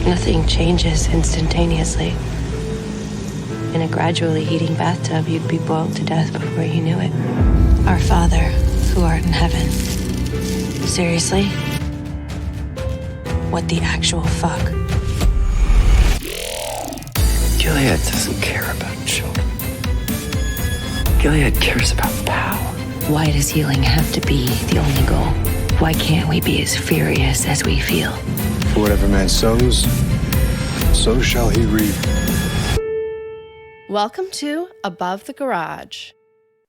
Nothing changes instantaneously. In a gradually heating bathtub, you'd be boiled to death before you knew it. Our Father, who art in heaven. Seriously? What the actual fuck? Gilead doesn't care about children. Gilead cares about power. Why does healing have to be the only goal? Why can't we be as furious as we feel? For whatever man sows, so shall he reap. Welcome to Above the Garage.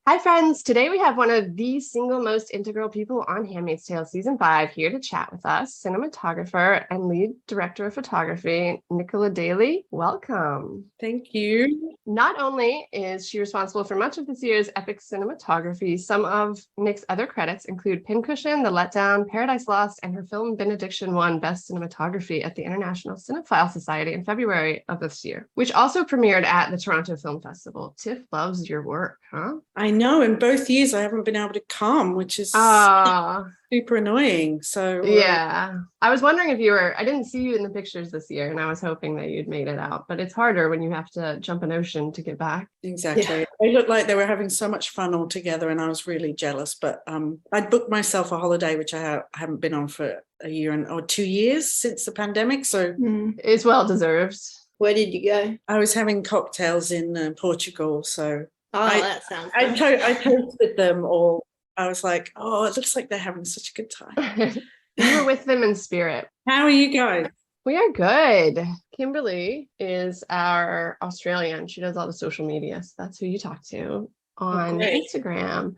Hi friends, today we have one of the single most integral people on Handmaid's Tale Season 5 here to chat with us, cinematographer and lead director of photography, Nicola Daley. Welcome. Thank you. Not only is she responsible for much of this year's epic cinematography, some of Nick's other credits include Pincushion, The Letdown, Paradise Lost, and her film Benediction won Best Cinematography at the International Cinephile Society in February of this year, which also premiered at the Toronto Film Festival. Tiff loves your work, huh? I know, in both years I haven't been able to come, which is super annoying. So yeah, I was wondering if you were, I didn't see you in the pictures this year and I was hoping that you'd made it out, but it's harder when you have to jump an ocean to get back. Exactly. Yeah. They looked like they were having so much fun all together and I was really jealous, but I'd booked myself a holiday, which I haven't been on for a year or 2 years since the pandemic. So it's well deserved. Where did you go? I was having cocktails in Portugal. So that sounds I toasted them all. I was like, oh, it looks like they're having such a good time. You were with them in spirit. How are you guys? We are good. Kimberly is our Australian. She does all the social media. So that's who you talk to on Instagram.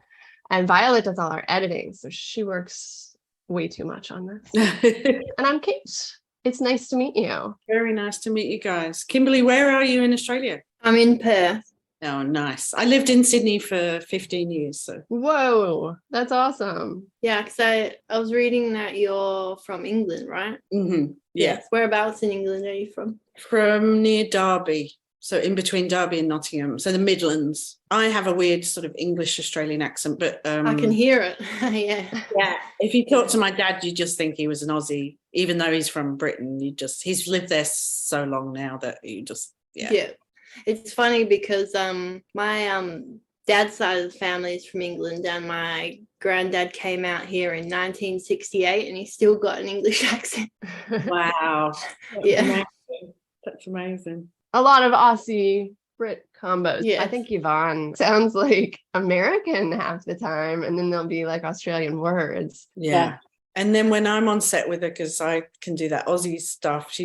And Violet does all our editing. So she works way too much on this. And I'm Kate. It's nice to meet you. Very nice to meet you guys. Kimberly, where are you in Australia? I'm in Perth. Oh, nice. I lived in Sydney for 15 years. So. Whoa, that's awesome. Yeah, because I was reading that you're from England, right? Mm-hmm. Yeah. Yes. Whereabouts in England are you from? From near Derby. So in between Derby and Nottingham. So the Midlands. I have a weird sort of English Australian accent, but I can hear it. Yeah. If you talk to my dad, you just think he was an Aussie, even though he's from Britain. He's lived there so long now that you just Yeah. It's funny because my dad's side of the family is from England and my granddad came out here in 1968 and he's still got an English accent. Wow. That's amazing. A lot of Aussie Brit combos. Yes. I think Yvonne sounds like American half the time and then there'll be like Australian words. Yeah. And then when I'm on set with her, because I can do that Aussie stuff,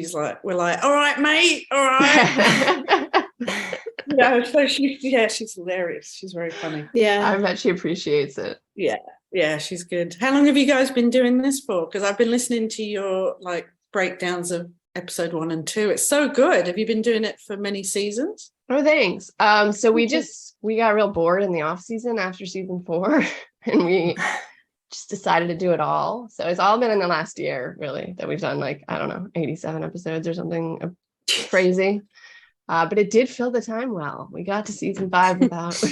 we're like, all right, mate, all right. So she's hilarious. She's very funny. Yeah. I bet she appreciates it. Yeah, she's good. How long have you guys been doing this for? Because I've been listening to your breakdowns of episode 1 and 2. It's so good. Have you been doing it for many seasons? Oh, thanks. So we got real bored in the off season after season 4 and we just decided to do it all. So it's all been in the last year, really, that we've done 87 episodes or something crazy. But it did fill the time well. We got to season 5 without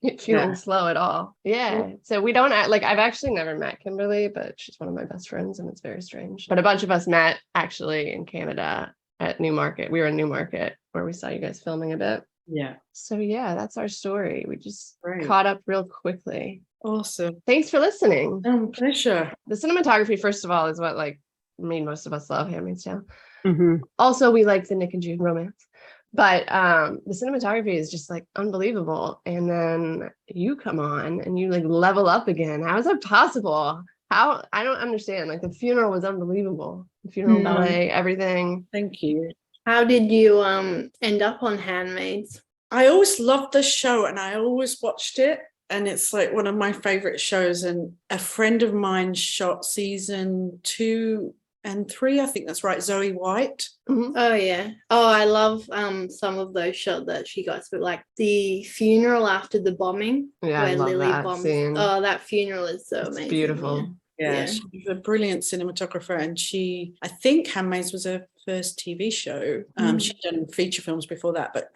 it feeling slow at all. Yeah. So we don't I've actually never met Kimberly, but she's one of my best friends and it's very strange. But a bunch of us met actually in Canada at Newmarket. We were in Newmarket where we saw you guys filming a bit. Yeah. So yeah, that's our story. We just caught up real quickly. Awesome. Thanks for listening. Pleasure. The cinematography, first of all, is what made most of us love Handmaid's Tale. Mm-hmm. Also, we like the Nick and June romance. But the cinematography is just unbelievable. And then you come on and you level up again. How is that possible? I don't understand. The funeral was unbelievable. The funeral ballet, everything. Thank you. How did you end up on Handmaids? I always loved the show and I always watched it. And it's one of my favorite shows. And a friend of mine shot season 2 and 3, I think that's right, Zoe White. Mm-hmm. Oh yeah. Oh, I love some of those shots that she got, but the funeral after the bombing, where Lily that bombs. Scene. Oh, that funeral is so amazing. Beautiful. Yeah, she was a brilliant cinematographer, and I think Handmaid was her first TV show. She'd done feature films before that, but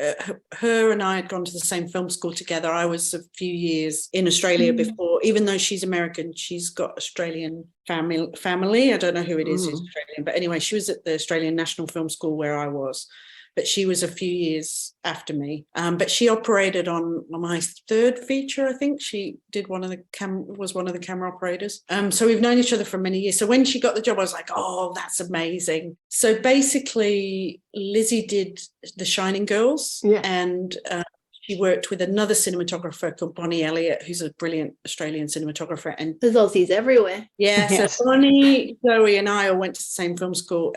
her and I had gone to the same film school together. I was a few years in Australia before, even though she's American, she's got Australian family. I don't know who it is who's Australian, but anyway, she was at the Australian National Film School where I was. But she was a few years after me. But she operated on my third feature, I think. She did was one of the camera operators. So we've known each other for many years. So when she got the job, I was like, oh, that's amazing. So basically, Lizzie did The Shining Girls, and she worked with another cinematographer called Bonnie Elliott, who's a brilliant Australian cinematographer. And there's Aussies everywhere. Yeah, so Bonnie, Zoe, and I all went to the same film school,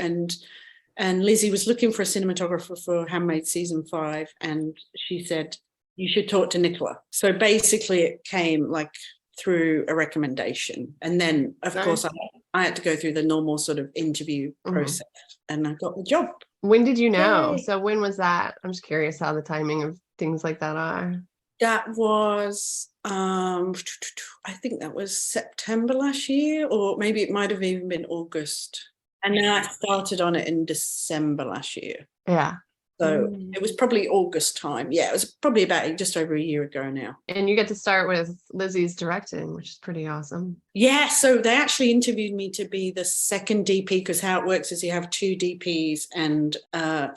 and Lizzie was looking for a cinematographer for Handmaid season 5, and she said, you should talk to Nicola. So basically it came like through a recommendation. And then, of course, I had to go through the normal sort of interview process, and I got the job. When did you know? Yay. So when was that? I'm just curious how the timing of things like that are. That was, I think that was September last year, or maybe it might have even been August. And then I started on it in December last year. Yeah. So it was probably August time. Yeah, it was probably about just over a year ago now. And you get to start with Lizzie's directing, which is pretty awesome. Yeah, so they actually interviewed me to be the second DP, because how it works is you have 2 DPs and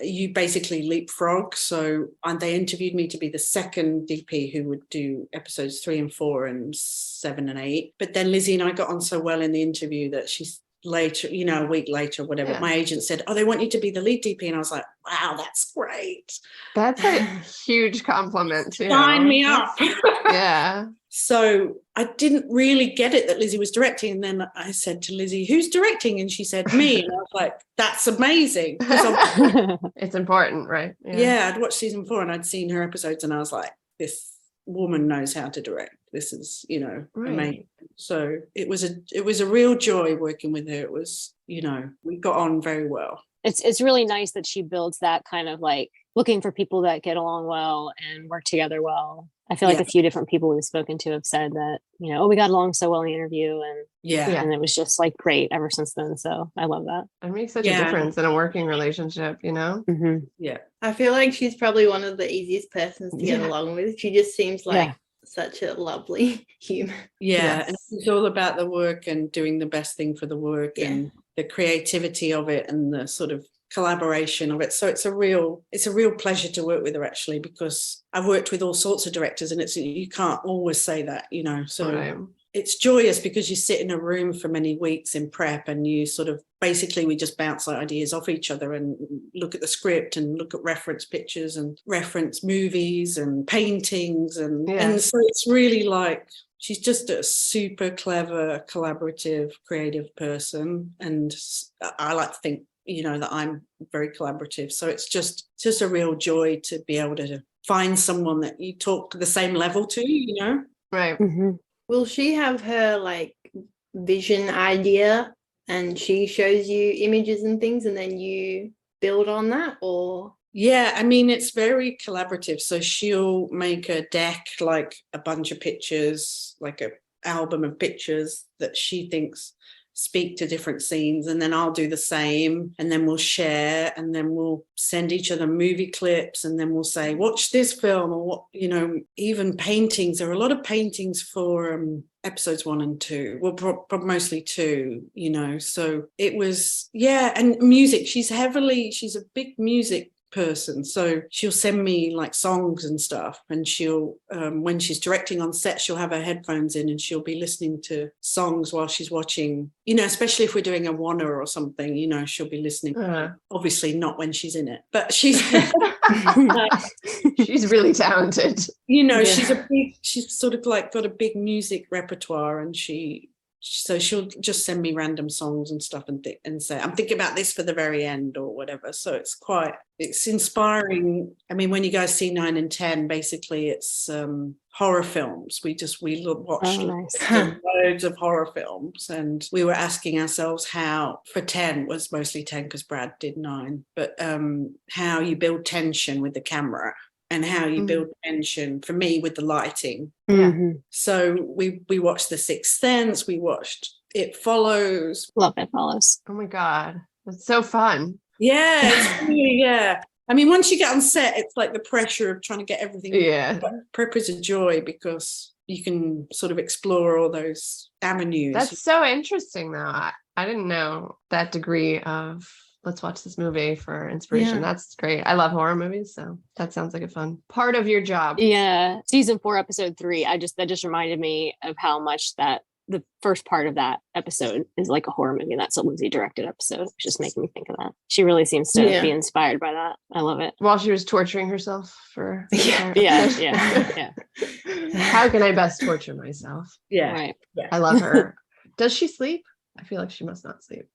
you basically leapfrog. So they interviewed me to be the second DP who would do episodes 3 and 4 and 7 and 8. But then Lizzie and I got on so well in the interview that she's later, a week later, whatever, my agent said, oh, they want you to be the lead DP, and I was like, wow, that's great. That's a huge compliment too. Sign me up. Yeah. So I didn't really get it that Lizzie was directing, and then I said to Lizzie, who's directing? And she said, me. And I was like, that's amazing. It's important, right? Yeah, I'd watched season 4 and I'd seen her episodes, and I was like, this woman knows how to direct. This is, amazing. So it was a real joy working with her. It was, we got on very well. It's really nice that she builds that kind of like looking for people that get along well and work together well. I feel like a few different people we've spoken to have said that, we got along so well in the interview, and and it was just like great ever since then. So I love that. It makes such a difference in a working relationship, Mm-hmm. Yeah. I feel like she's probably one of the easiest persons to get along with. She just seems like such a lovely human. Yeah, and it's all about the work and doing the best thing for the work and the creativity of it and the sort of collaboration of it. So it's a real pleasure to work with her, actually, because I've worked with all sorts of directors, and you can't always say that, so it's joyous because you sit in a room for many weeks in prep, and you sort of basically we just bounce ideas off each other and look at the script and look at reference pictures and reference movies and paintings, and so it's really like she's just a super clever, collaborative, creative person, and I like to think that I'm very collaborative. So it's just a real joy to be able to find someone that you talk the same level to, Right. Mm-hmm. Will she have her like vision idea and she shows you images and things and then you build on that, or? Yeah, I mean, it's very collaborative. So she'll make a deck, like a bunch of pictures, like an album of pictures that she thinks speak to different scenes, and then I'll do the same, and then we'll share, and then we'll send each other movie clips, and then we'll say, watch this film, or what, even paintings. There are a lot of paintings for episodes 1 and 2, well, mostly 2, so it was, and music. She's a big music person, so she'll send me like songs and stuff, and she'll when she's directing on set, she'll have her headphones in and she'll be listening to songs while she's watching, especially if we're doing a wanna or something, she'll be listening. Obviously not when she's in it, but she's she's really talented. She's sort of like got a big music repertoire, and so she'll just send me random songs and stuff and say, I'm thinking about this for the very end or whatever. So it's inspiring. I mean, when you guys see 9 and 10, basically it's horror films. We watched loads of horror films, and we were asking ourselves how, for 10 was mostly 10 because Brad did 9, but how you build tension with the camera, and how you build tension, for me, with the lighting. Mm-hmm. So we watched The Sixth Sense, we watched it follows. Love It Follows. Oh my God. It's so fun. Yeah, it's really, yeah. I mean, once you get on set, it's like the pressure of trying to get everything. Yeah. But prep is a joy because you can sort of explore all those avenues. That's so interesting, though. I didn't know that degree of let's watch this movie for inspiration. Yeah. That's great. I love horror movies, so that sounds like a fun part of your job. Yeah. Season 4, episode 3. That just reminded me of how much that the first part of that episode is like a horror movie. That's a Lizzie directed episode. It's just making me think of that. She really seems to be inspired by that. I love it. While she was torturing herself for Yeah. How can I best torture myself? Yeah. Right. Yeah. I love her. Does she sleep? I feel like she must not sleep.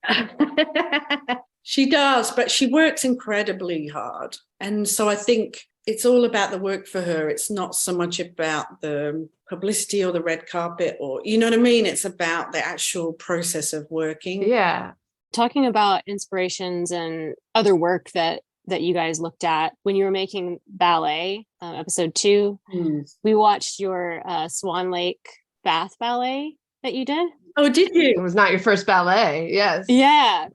She does, but she works incredibly hard. And so I think it's all about the work for her. It's not so much about the publicity or the red carpet, or, you know what I mean? It's about the actual process of working. Yeah. Talking about inspirations and other work that you guys looked at when you were making ballet, episode 2, we watched your Swan Lake bath ballet that you did. Oh, did It you? was not your first ballet. Yes. Yeah.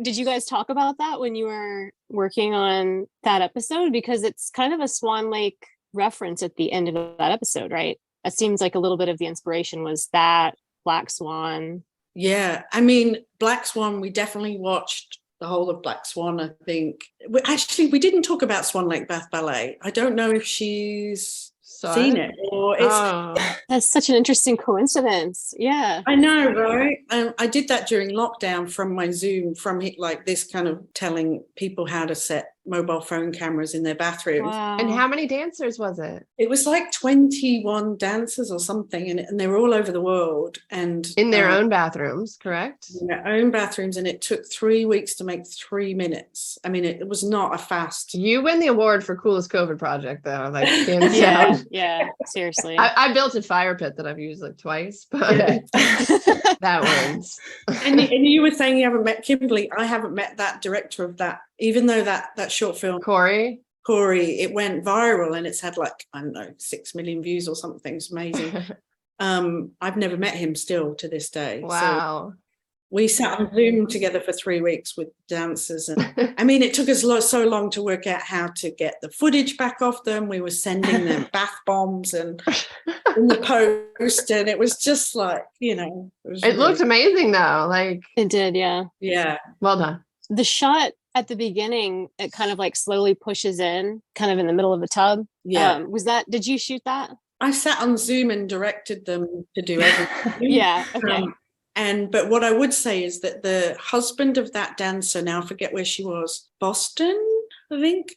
Did you guys talk about that when you were working on that episode? Because it's kind of a Swan Lake reference at the end of that episode, right? It seems like a little bit of the inspiration was that Black Swan. Yeah. I mean, Black Swan, we definitely watched the whole of Black Swan, I think. We didn't talk about Swan Lake Bath Ballet. I don't know if she's seen it or it's That's such an interesting coincidence. Yeah, I know, right? I did that during lockdown from my Zoom, from like this kind of telling people how to set mobile phone cameras in their bathrooms. wow. And how many dancers was it? It was like 21 dancers or something, and they were all over the world, and In their own bathrooms, correct? in their own bathrooms, and it took 3 weeks to make 3 minutes. I mean, it was not a fast. You win the award for coolest COVID project, though. Like, hands down. Yeah, seriously. I built a fire pit that I've used like twice, but that wins. And you were saying you haven't met Kimberly. I haven't met that director of that, even though that short film, Corey, it went viral and it's had like, I don't know, 6 million views or something. It's amazing. I've never met him still to this day. wow. So we sat on Zoom together for 3 weeks with dancers. And I mean, it took us so long to work out how to get the footage back off them. We were sending them bath bombs and in the post. And it was just like, you know. It looked amazing though. Like, It did, yeah. Yeah. well done. The shot at the beginning, it kind of like slowly pushes in, kind of in the middle of the tub. Yeah. Did you shoot that? I sat on Zoom and directed them to do everything. Yeah. Okay. But what I would say is that the husband of that dancer, now I forget where she was, Boston, I think.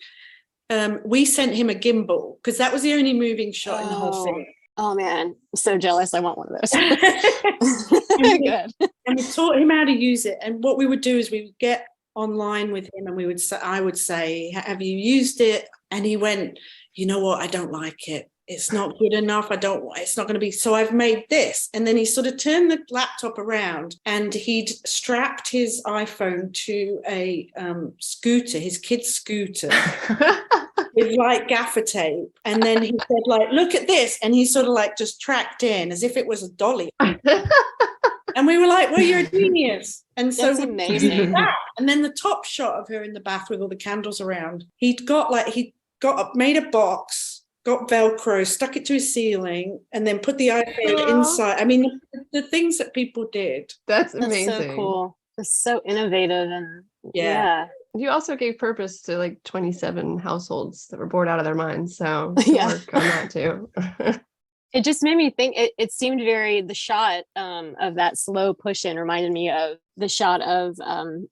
We sent him a gimbal because that was the only moving shot in the whole thing. Oh man, I'm so jealous. I want one of those. Good. And we taught him how to use it. And what we would do is we would get online with him and I would say, have you used it? And he went, you know what? I don't like it. It's not good enough. It's not going to be. So I've made this. And then he sort of turned the laptop around and he'd strapped his iPhone to a scooter, his kid's scooter. With like gaffer tape. And then he said, like, look at this. And he sort of like just tracked in as if it was a dolly. And we were like, well, you're a genius. And so That's amazing. that. And then the top shot of her in the bath with all the candles around, he made a box, got Velcro, stuck it to his ceiling, and then put the iPhone inside. I mean, the things that people did. That's That's amazing. so cool. It's so innovative and Yeah. You also gave purpose to like 27 households that were bored out of their minds. So Yeah. work on that too. It just made me think. It seemed the shot of that slow push in reminded me of the shot of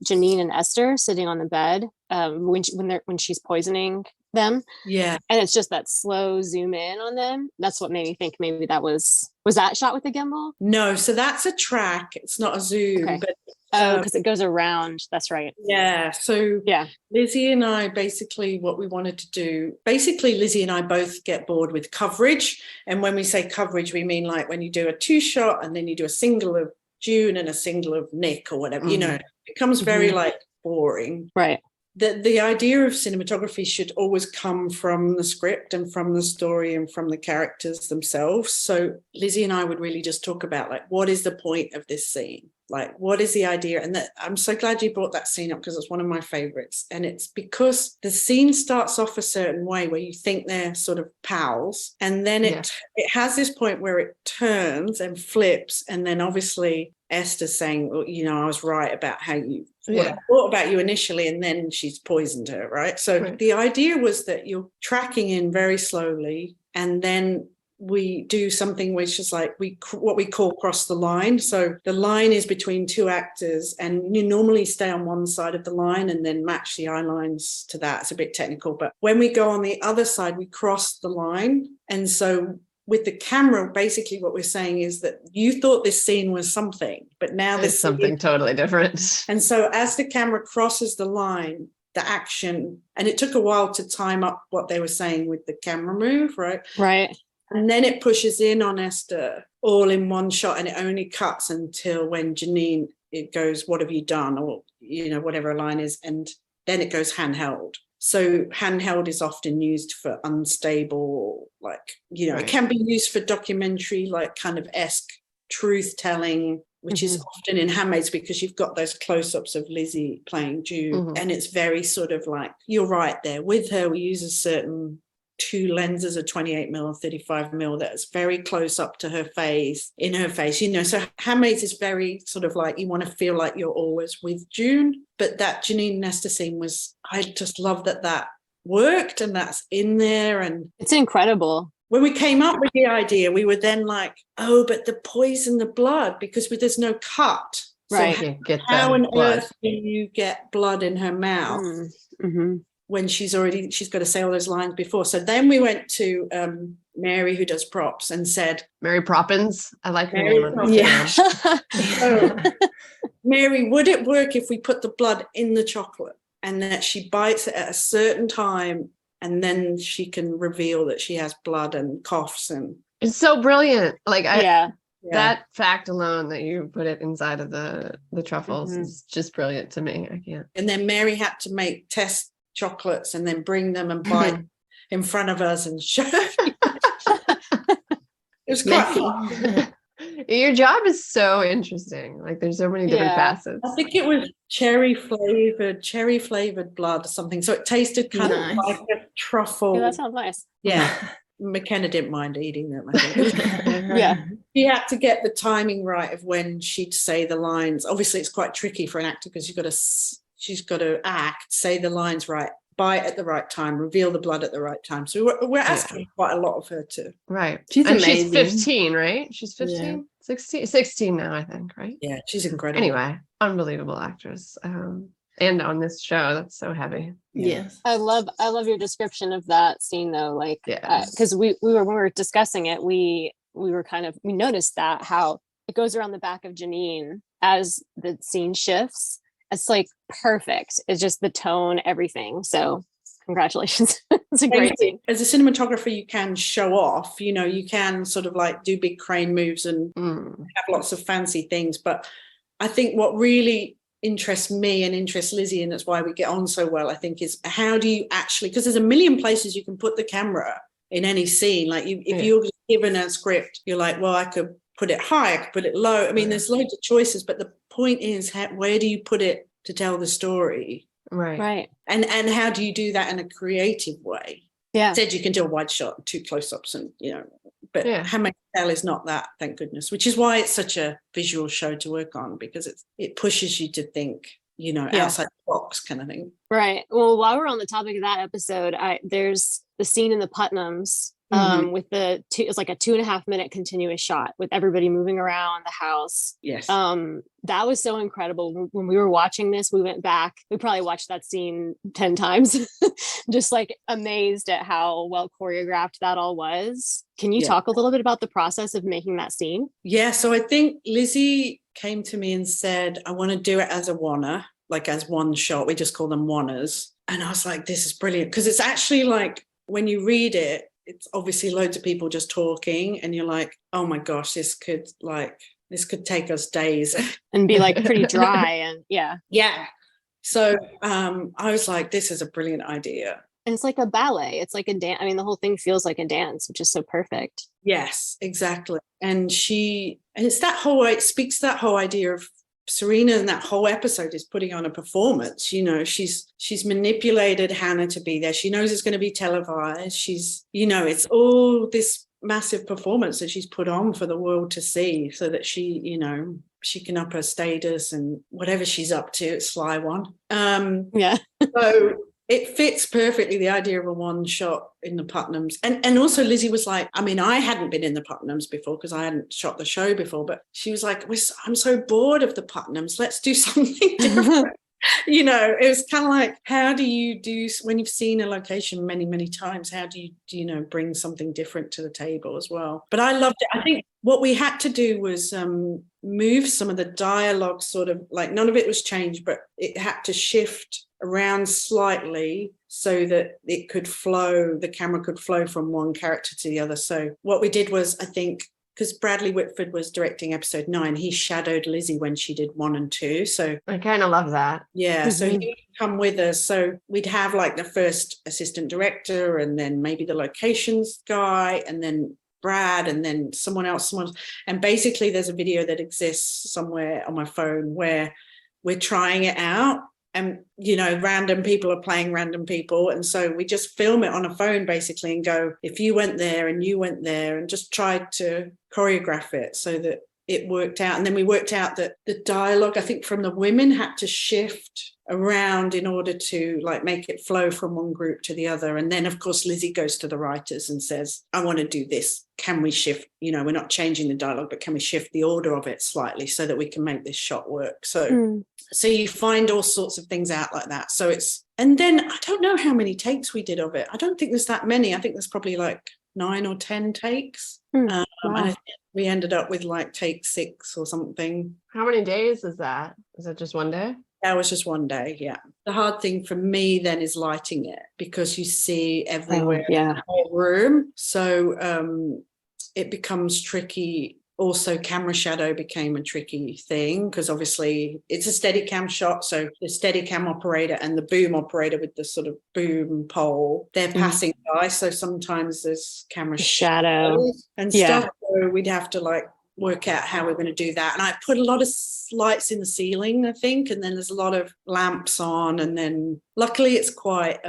Janine and Esther sitting on the bed when she's poisoning them. Yeah. And it's just that slow zoom in on them. That's what made me think maybe that was that shot with the gimbal? No, so that's a track. It's not a zoom. Okay. But because it goes around. That's right. yeah. So Yeah. Lizzie and I, basically what we wanted to do, Lizzie and I both get bored with coverage. And when we say coverage, we mean like when you do a 2-shot and then you do a single of June and a single of Nick or whatever, you know, it becomes very like boring. Right. the idea of cinematography should always come from the script and from the story and from the characters themselves. So Lizzie and I would really just talk about, like, what is the point of this scene? Like, what is the idea? And that, I'm so glad you brought that scene up, because it's one of my favorites. And it's because the scene starts off a certain way where you think they're sort of pals. And then it has this point where it turns and flips. And then obviously Esther's saying, well, you know, I was right about how you, what I thought about you initially. And then she's poisoned her, right? So the idea was that you're tracking in very slowly, and then we do something which is like what we call cross the line. So the line is between two actors, and you normally stay on one side of the line and then match the eye lines to that. It's a bit technical, but when we go on the other side, we cross the line. And so with the camera, basically what we're saying is that you thought this scene was something, but now there's something totally different. And so as the camera crosses the line, the action, and it took a while to time up what they were saying with the camera move, right? Right. And then it pushes in on Esther all in one shot, and it only cuts until when Janine, it goes, what have you done? Or, you know, whatever a line is. And then it goes handheld. So handheld is often used for unstable, like, you know, it can be used for documentary, like kind of esque truth telling, which is often in Handmaids, because you've got those close-ups of Lizzie playing June. And it's very sort of like, you're right there with her. We use a certain two lenses, a 28mm or 35mm, that's very close up to her face, in her face, you know. So Handmaids is very sort of like, you want to feel like you're always with June. But that Janine Nestor scene was, I just love that worked, and that's in there. And it's incredible. When we came up with the idea, we were then like, oh, but the poison, the blood, because there's no cut. Right. So how on earth do you get blood in her mouth? When she's got to say all those lines before. So then we went to Mary, who does props, and said, Mary Proppins. I like her name. So, Mary, would it work if we put the blood in the chocolate, and that she bites it at a certain time, and then she can reveal that she has blood and coughs? And it's so brilliant. Like that fact alone, that you put it inside of the truffles, is just brilliant to me. I can't. And then Mary had to make test chocolates and then bring them and bite in front of us and show. It was quite fun. Your job is so interesting. Like, there's so many different facets. I think it was cherry flavored blood or something. So it tasted kind of like a truffle. Yeah, that sounds nice. Yeah. McKenna didn't mind eating them, I think. She had to get the timing right of when she'd say the lines. Obviously, it's quite tricky for an actor, because she's got to act, say the lines right, bite at the right time, reveal the blood at the right time. So we're asking quite a lot of her too. Right. She's amazing. She's 15, right? She's 15, 16 now, I think, right? Yeah, she's incredible. Anyway, unbelievable actress. And on this show, that's so heavy. Yes. I love your description of that scene, though. Like, because when we were discussing it, we noticed that how it goes around the back of Janine as the scene shifts. It's like perfect. It's just the tone, everything. So congratulations. It's a great scene. As a cinematographer, you can show off, you know, you can sort of like do big crane moves and have lots of fancy things. But I think what really interests me and interests Lizzie, and that's why we get on so well, I think, is how do you actually, because there's a million places you can put the camera in any scene. Like if you're given a script, you're like, well, I could put it high, I could put it low. I mean, there's loads of choices, but the point is, where do you put it to tell the story? Right. And how do you do that in a creative way? Yeah. Said you can do a wide shot, 2 close-ups, and, you know, but Handmaid's Tale is not that, thank goodness, which is why it's such a visual show to work on, because it pushes you to think, you know, outside the box kind of thing. Right. Well, while we're on the topic of that episode, there's the scene in the Putnams with it's like a 2.5 minute continuous shot with everybody moving around the house. Yes. That was so incredible. When we were watching this, we went back, we probably watched that scene 10 times, just like amazed at how well choreographed that all was. Can you talk a little bit about the process of making that scene? Yeah. So I think Lizzie came to me and said, I want to do it as a wanna, like as one shot. We just call them wannas. And I was like, this is brilliant. Because it's actually like, when you read it, it's obviously loads of people just talking, and you're like, oh my gosh, this could take us days and be like pretty dry. And yeah. So I was like, this is a brilliant idea. And it's like a ballet. It's like a dance. I mean, the whole thing feels like a dance, which is so perfect. Yes, exactly. And it speaks to that whole idea of Serena, and that whole episode is putting on a performance. You know, she's manipulated Hannah to be there. She knows it's going to be televised. She's, you know, it's all this massive performance that she's put on for the world to see, so that she, you know, she can up her status and whatever she's up to, it's sly one. Yeah. So it fits perfectly, the idea of a one shot in the Putnams. And also Lizzie was like, I mean, I hadn't been in the Putnams before because I hadn't shot the show before, but she was like, I'm so bored of the Putnams. Let's do something different. You know, it was kind of like, how do you do, when you've seen a location many, many times, how do you know, bring something different to the table as well? But I loved it. I think what we had to do was move some of the dialogue, sort of like, none of it was changed, but it had to shift around slightly so that it could flow, the camera could flow from one character to the other. So what we did was, I think, because Bradley Whitford was directing episode 9, he shadowed Lizzie when she did 1 and 2. So I kind of love that. Yeah, so he would come with us. So we'd have like the first assistant director, and then maybe the locations guy, and then Brad, and then someone else. And basically there's a video that exists somewhere on my phone where we're trying it out. And, you know, random people are playing random people. And so we just film it on a phone basically and go, if you went there and you went there, and just tried to choreograph it so that it worked out. And then we worked out that the dialogue, I think, from the women had to shift around in order to like make it flow from one group to the other. And then, of course, Lizzie goes to the writers and says, I want to do this. Can we shift? You know, we're not changing the dialogue, but can we shift the order of it slightly so that we can make this shot work? So you find all sorts of things out like that. So and then I don't know how many takes we did of it. I don't think there's that many. I think there's probably like 9 or 10 takes. Wow. And I think we ended up with like take 6 or something. How many days is that? Is it just one day? That was just one day, yeah. The hard thing for me then is lighting it, because you see everywhere in the whole room. So it becomes tricky. Also, camera shadow became a tricky thing, because obviously it's a Steadicam shot. So the Steadicam operator and the boom operator with the sort of boom pole, they're passing by. So sometimes there's camera shadow and stuff. So we'd have to like work out how we're going to do that. And I put a lot of lights in the ceiling, I think, and then there's a lot of lamps on, and then luckily it's quite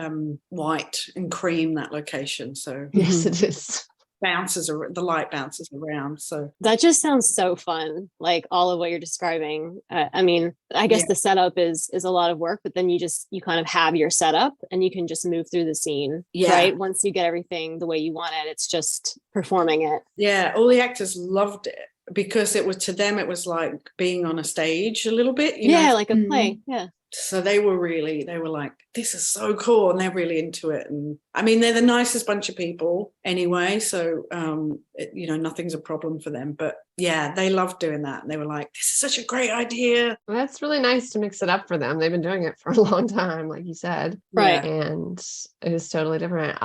white and cream, that location. So yes, it is. The light bounces around. So that just sounds so fun, like all of what you're describing. I mean, I guess the setup is a lot of work, but then you kind of have your setup and you can just move through the scene, right? Once you get everything the way you want it, it's just performing it. Yeah, all the actors loved it, because it was, to them, it was like being on a stage a little bit, you know? Like a play. So they were like, this is so cool, and they're really into it. And I mean, they're the nicest bunch of people anyway, so you know, nothing's a problem for them. But yeah, they loved doing that, and they were like, this is such a great idea. Well, that's really nice to mix it up for them. They've been doing it for a long time, like you said, right? And it is totally different.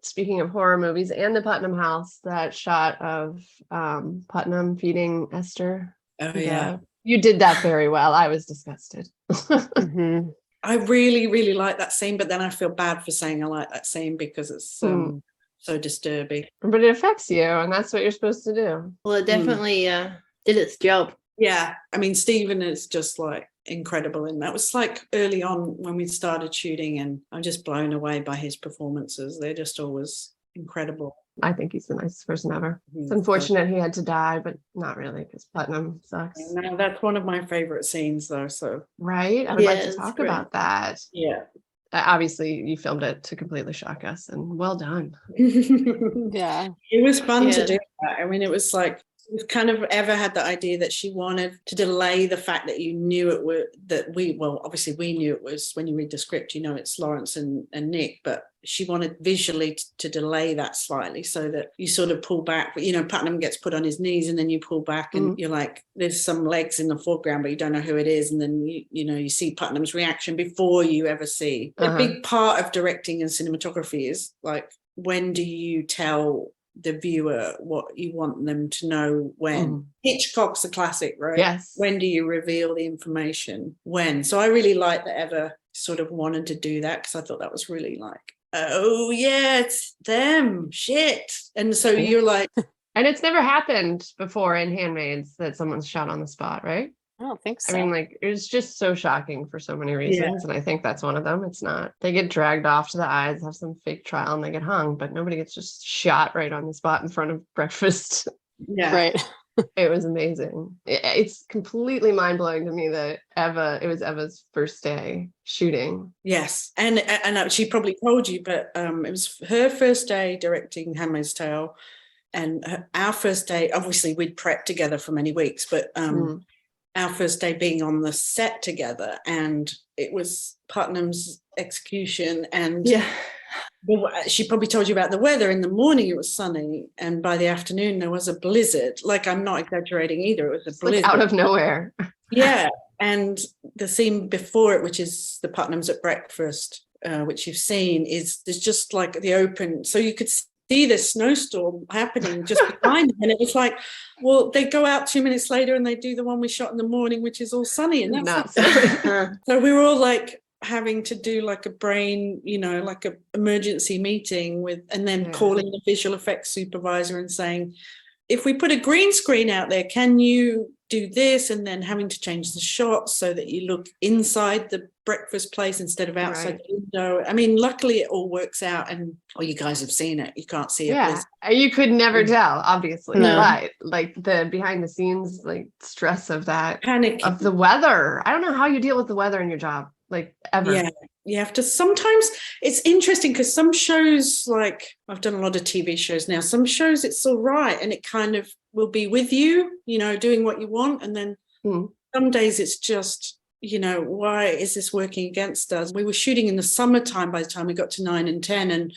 Speaking of horror movies and the Putnam house, that shot of Putnam feeding Esther. Oh yeah. You did that very well. I was disgusted. I really, really like that scene, but then I feel bad for saying I like that scene, because it's so disturbing. But it affects you, and that's what you're supposed to do. Well, it definitely did its job. Yeah. I mean, Stephen is just like incredible, and that was like early on when we started shooting, and I'm just blown away by his performances. They're just always incredible. I think he's the nicest person ever. It's unfortunate he had to die, but not really, because Putnam sucks. No, that's one of my favorite scenes, though. So right, I would like to talk about that. Yeah, obviously you filmed it to completely shock us, and well done. It was fun to do that. I mean, it was like, we've kind of ever had the idea that she wanted to delay the fact that you knew it were, that obviously we knew it was, when you read the script, you know, it's Lawrence and Nick, but she wanted visually to delay that slightly, so that you sort of pull back. But, you know, Putnam gets put on his knees, and then you pull back, and you're like, there's some legs in the foreground, but you don't know who it is. And then, you know, you see Putnam's reaction before you ever see. A big part of directing and cinematography is like, when do you tell the viewer what you want them to know when. Hitchcock's a classic, right? Yes. When do you reveal the information? When? So I really like that Eva sort of wanted to do that, because I thought that was really like, oh yeah, it's them, shit. And so you're like, and it's never happened before in Handmaids that someone's shot on the spot, right? I don't think so. I mean, like, it's just so shocking for so many reasons. And I think that's one of them. It's not, they get dragged off to the eyes, have some fake trial, and they get hung, but nobody gets just shot right on the spot in front of breakfast. yeah, Right. It was amazing. It's completely mind-blowing to me that it was Eva's first day shooting. Yes, and she probably told you, but it was her first day directing Handmaid's Tale, and our first day. Obviously, we'd prepped together for many weeks, but our first day being on the set together, and it was Putnam's execution, and she probably told you about the weather. In the morning it was sunny, and by the afternoon there was a blizzard. Like, I'm not exaggerating either, it was a blizzard, like out of nowhere. Yeah. And the scene before it, which is the Putnams at breakfast, which you've seen, is there's just like the open, so you could see the snowstorm happening just behind them. And it was like, well, they go out 2 minutes later and they do the one we shot in the morning, which is all sunny, and that's so we were all like having to do like a brain, like a emergency meeting with, and then calling the visual effects supervisor and saying, if we put a green screen out there, can you do this? And then having to change the shots so that you look inside the breakfast place instead of outside the window. I mean, luckily it all works out, and you guys have seen it. You can't see it. Yeah, you could never tell, obviously. No. Right. Like the behind the scenes, like stress of that, panic of the weather. I don't know how you deal with the weather in your job, like ever. Yeah, you have to. Sometimes it's interesting because some shows, like I've done a lot of TV shows now, some shows it's all right and it kind of will be with you, doing what you want. And then some days it's just, why is this working against us? We were shooting in the summertime by the time we got to 9 and 10, and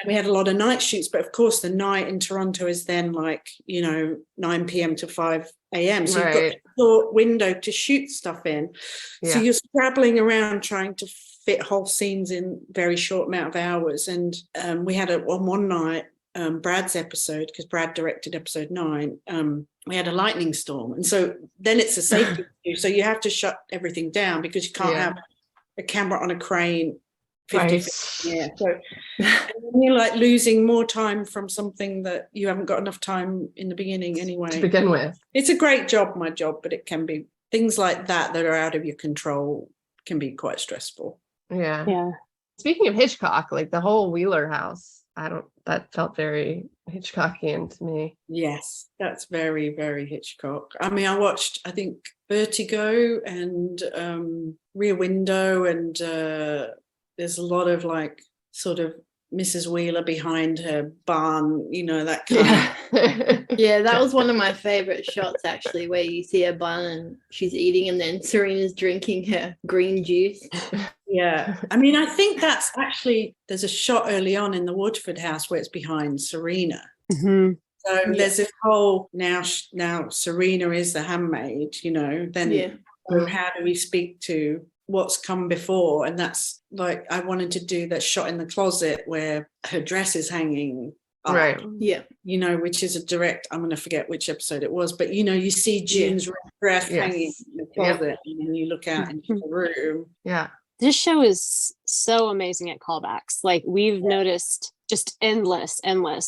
we had a lot of night shoots. But of course, the night in Toronto is then like, 9 p.m. to 5 a.m. So you've got a short window to shoot stuff in. So you're scrabbling around trying to fit whole scenes in very short amount of hours. And we had on one night, Brad's episode, because Brad directed episode 9, we had a lightning storm, and so then it's a safety issue, so you have to shut everything down because you can't have a camera on a crane 50 feet. So and you're like losing more time from something that you haven't got enough time in the beginning anyway to begin with. It's a great job, my job, but it can be things like that are out of your control, can be quite stressful. Yeah. Speaking of Hitchcock, like the whole Wheeler house, that felt very Hitchcockian to me. Yes, that's very, very Hitchcock. I mean, I watched, I think, Vertigo and Rear Window, and there's a lot of like sort of Mrs. Wheeler behind her barn, that kind of. Yeah, that was one of my favorite shots actually, where you see her barn and she's eating and then Serena's drinking her green juice. Yeah, I mean, I think that's actually, there's a shot early on in the Waterford house where it's behind Serena. Mm-hmm. So there's this whole, now Serena is the handmaid, then so how do we speak to what's come before? And that's like, I wanted to do that shot in the closet where her dress is hanging up, which is a direct, I'm going to forget which episode it was, but you see June's dress hanging in the closet, and then you look out into the room. This show is so amazing at callbacks. Like, we've noticed just endless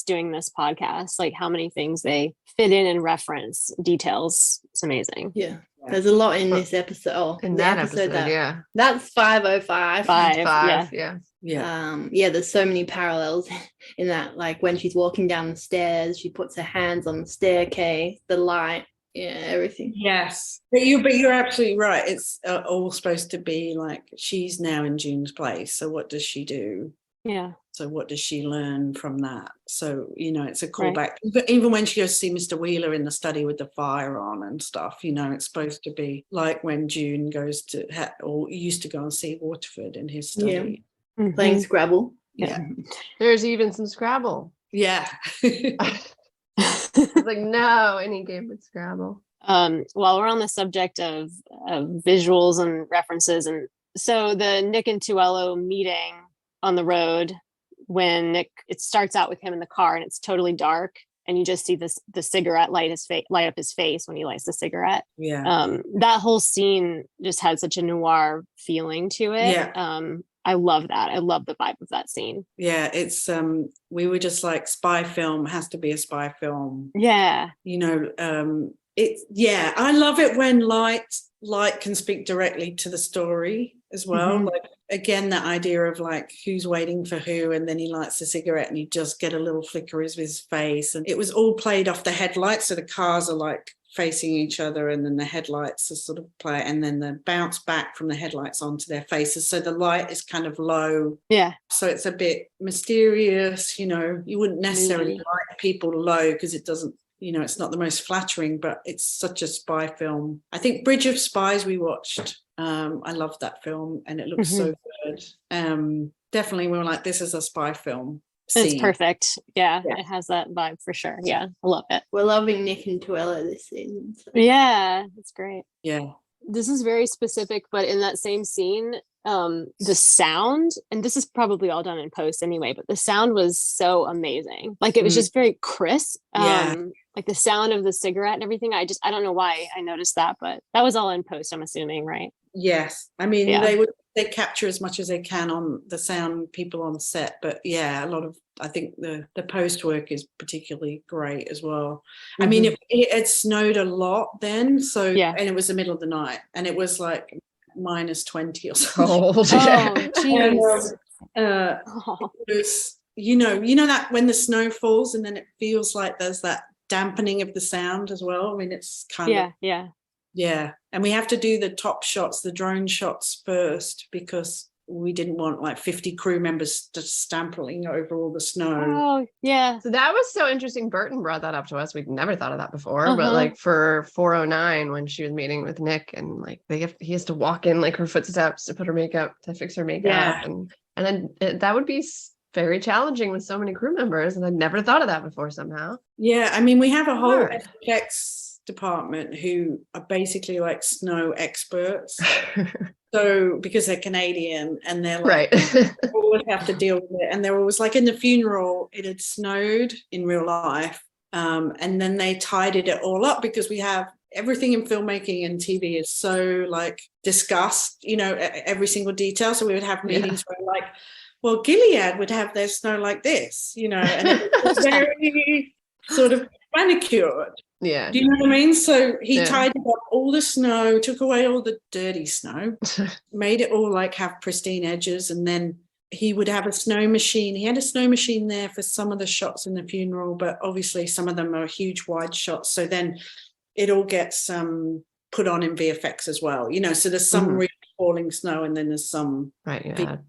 doing this podcast, like how many things they fit in and reference details. It's amazing. Yeah. There's a lot in this episode. Oh, in that episode, that's 505. There's so many parallels in that. Like when she's walking down the stairs, she puts her hands on the staircase, the light, everything. Yes, but you're absolutely right. It's all supposed to be like she's now in June's place. So what does she do? Yeah. So what does she learn from that? So, it's a callback. But even when she goes to see Mr. Wheeler in the study with the fire on and stuff, it's supposed to be like when June goes to, or used to go and see Waterford in his study. Yeah. Playing Scrabble. Yeah. There's even some Scrabble. Yeah. It's like, no, any game but Scrabble. While we're on the subject of visuals and references, and so the Nick and Tuello meeting on the road, when it starts out with him in the car and it's totally dark and you just see the cigarette light up his face when he lights the cigarette. Yeah. That whole scene just had such a noir feeling to it. Yeah. I love that. I love the vibe of that scene. Yeah, it's we were just like, spy film has to be a spy film. Yeah. You know, I love it when light can speak directly to the story as well. Mm-hmm. Like, again, that idea of like who's waiting for who, and then he lights the cigarette and you just get a little flicker of his face, and it was all played off the headlights, so the cars are like facing each other, and then the headlights are sort of play, and then the bounce back from the headlights onto their faces, so the light is kind of low. Yeah, so it's a bit mysterious. You know, you wouldn't necessarily light people low because it doesn't, you know, it's not the most flattering, but it's such a spy film. I think Bridge of Spies we watched, I loved that film and it looks so good. Definitely we were like, this is a spy film scene. It's perfect. Yeah, it has that vibe for sure. Yeah, I love it. We're loving Nick and Tuella this season. So. Yeah, it's great. Yeah. This is very specific, but in that same scene, the sound, and this is probably all done in post anyway, but the sound was so amazing. Like it was just very crisp. Like the sound of the cigarette and everything. I don't know why I noticed that, but that was all in post, I'm assuming, right? Yes. I mean, they capture as much as they can on the sound people on set, but yeah, a lot of, I think the post work is particularly great as well. I mean, it snowed a lot then, so and it was the middle of the night, and it was like -20 or something. Geez. It was, you know that when the snow falls and then it feels like there's that dampening of the sound as well. I mean, it's kind of and we have to do the top shots, the drone shots first, because we didn't want like 50 crew members just stamping over all the snow. Oh, yeah. So that was so interesting. Burton brought that up to us. We'd never thought of that before. But like for 409, when she was meeting with Nick, and like he has to walk in like her footsteps to put her makeup, to fix her makeup, and then that would be very challenging with so many crew members, and I'd never thought of that before somehow. Yeah, I mean, we have a whole FX department who are basically like snow experts. So because they're Canadian and they're like, always have to deal with it. And they're always like, in the funeral, it had snowed in real life. And then they tidied it all up, because we have everything in filmmaking and TV is so like discussed, you know, every single detail. So we would have meetings where like, well, Gilead would have their snow like this, you know, and it was very sort of manicured. Yeah. Do you know what I mean? So he tidied up all the snow, took away all the dirty snow, made it all like have pristine edges, and then he would have a snow machine. He had a snow machine there for some of the shots in the funeral, but obviously some of them are huge wide shots. So then it all gets put on in VFX as well, you know. So there's some real falling snow, and then there's some VFX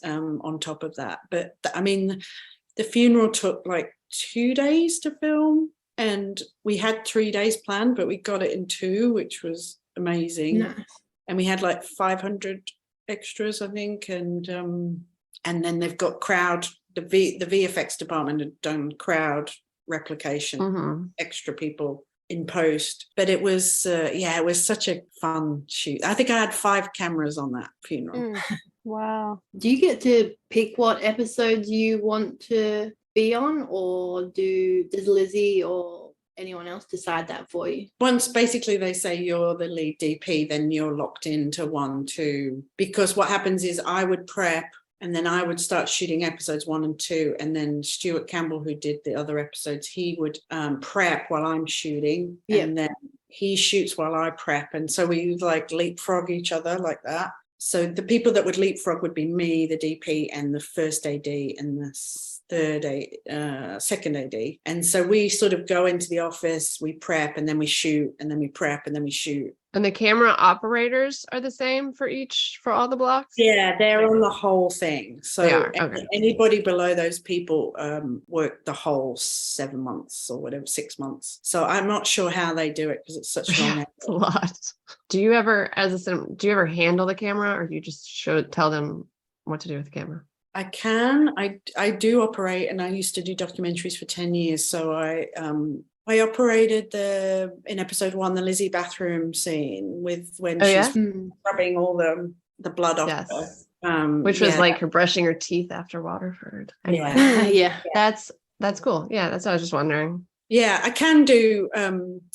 on top of that. But I mean, the funeral took like 2 days to film. And we had 3 days planned, but we got it in 2, which was amazing. Nice. And we had like 500 extras, I think. And then they've got crowd. The VFX department had done crowd replication, extra people in post. But it was, it was such a fun shoot. I think I had 5 cameras on that funeral. Wow. Do you get to pick what episodes you want to be on, or does Lizzie or anyone else decide that for you? Once basically they say you're the lead DP, then you're locked into 1, 2, because what happens is I would prep, and then I would start shooting episodes 1 and 2, and then Stuart Campbell, who did the other episodes, he would prep while I'm shooting, and then he shoots while I prep, and so we would like leapfrog each other like that. So the people that would leapfrog would be me, the DP, and the first AD, and the second AD. And so we sort of go into the office, we prep, and then we shoot, and then we prep, and then we shoot. And the camera operators are the same for all the blocks? Yeah, they're on the whole thing. So anybody below those people work the whole 7 months or whatever, 6 months. So I'm not sure how they do it, because it's such long hours. It's a lot. Do you ever handle the camera, or do you just tell them what to do with the camera? I can. I do operate, and I used to do documentaries for 10 years. So I operated in episode 1 the Lizzie bathroom scene when she's rubbing all the blood off her. Which was like her brushing her teeth after Waterford. Anyway, Yeah. that's cool. Yeah, that's what I was just wondering. Yeah, I can do.